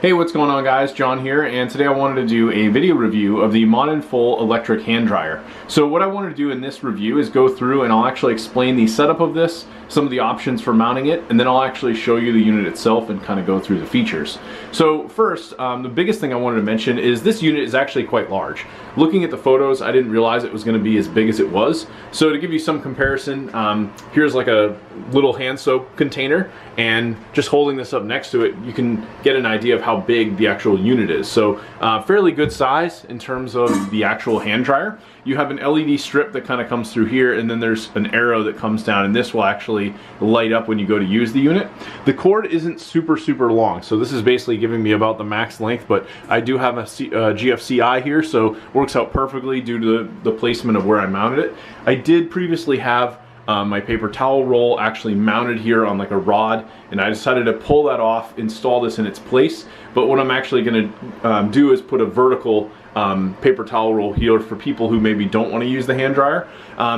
Hey, what's going on guys? John here, and today I wanted to do a video review of the modunful electric hand dryer. So what I wanted to do in this review is go through and I'll actually explain the setup of this, some of the options for mounting it, and then I'll actually show you the unit itself and kind of go through the features. So first, the biggest thing I wanted to mention is this unit is actually quite large. Looking at the photos, I didn't realize it was going to be as big as it was. So to give you some comparison, here's like a little hand soap container, and just holding this up next to it, you can get an idea of how big the actual unit is. So fairly good size in terms of the actual hand dryer. You have an LED strip that kind of comes through here, and then there's an arrow that comes down, and this will actually light up when you go to use the unit. The cord isn't super long, so this is basically giving me about the max length, but I do have a GFCI here, so works out perfectly due to the placement of where I mounted it. I did previously have my paper towel roll actually mounted here on like a rod, and I decided to pull that off, install this in its place. But what I'm actually going to do is put a vertical paper towel roll here for people who maybe don't want to use the hand dryer.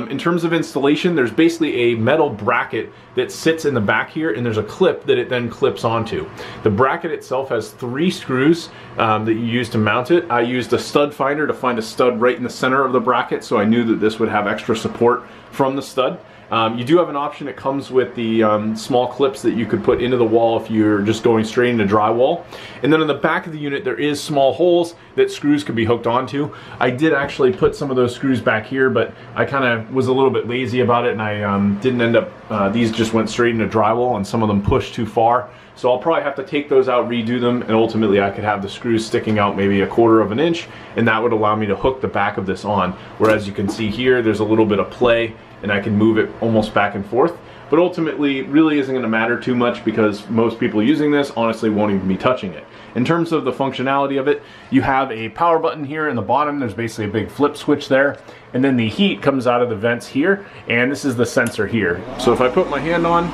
In terms of installation, there's basically a metal bracket that sits in the back here, and there's a clip that it then clips onto. The bracket itself has 3 screws that you use to mount it. I used a stud finder to find a stud right in the center of the bracket, so I knew that this would have extra support from the stud. You do have an option. It comes with the small clips that you could put into the wall if you're just going straight into drywall. And then on the back of the unit there is small holes that screws could be hooked onto. I did actually put some of those screws back here, but I kind of was a little bit lazy about it, and I didn't end up, these just went straight into drywall, and some of them pushed too far. So I'll probably have to take those out, redo them, and ultimately I could have the screws sticking out maybe 1/4 of an inch, and that would allow me to hook the back of this on. Whereas you can see here, there's a little bit of play, and I can move it almost back and forth. But ultimately, really isn't going to matter too much because most people using this honestly won't even be touching it. In terms of the functionality of it, you have a power button here in the bottom. There's basically a big flip switch there. And then the heat comes out of the vents here, and this is the sensor here. So if I put my hand on,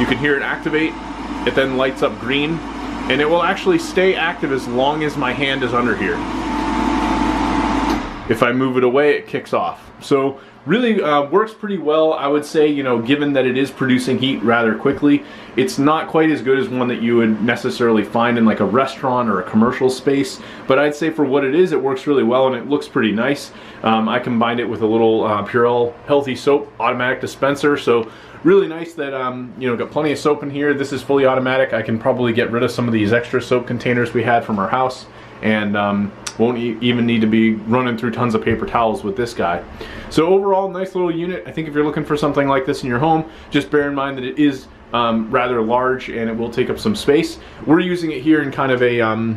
you can hear it activate. It then lights up green, and it will actually stay active as long as my hand is under here. If I move it away, it kicks off. So really works pretty well. I would say, you know, given that it is producing heat rather quickly, it's not quite as good as one that you would necessarily find in like a restaurant or a commercial space, but I'd say for what it is, it works really well and it looks pretty nice. I combined it with a little Purell Healthy Soap automatic dispenser, so really nice that, you know, got plenty of soap in here. This is fully automatic. I can probably get rid of some of these extra soap containers we had from our house, and won't even need to be running through tons of paper towels with this guy. So overall, nice little unit. I think if you're looking for something like this in your home, just bear in mind that it is rather large and it will take up some space. We're using it here in kind of a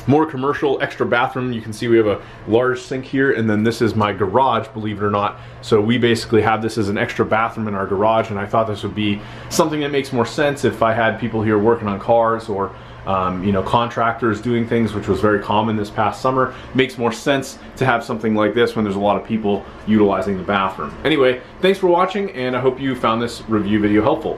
more commercial extra bathroom. You can see we have a large sink here, and then this is my garage, believe it or not. So we basically have this as an extra bathroom in our garage, and I thought this would be something that makes more sense if I had people here working on cars or you know, contractors doing things, which was very common this past summer. Makes more sense to have something like this when there's a lot of people utilizing the bathroom. Anyway, thanks for watching, and I hope you found this review video helpful.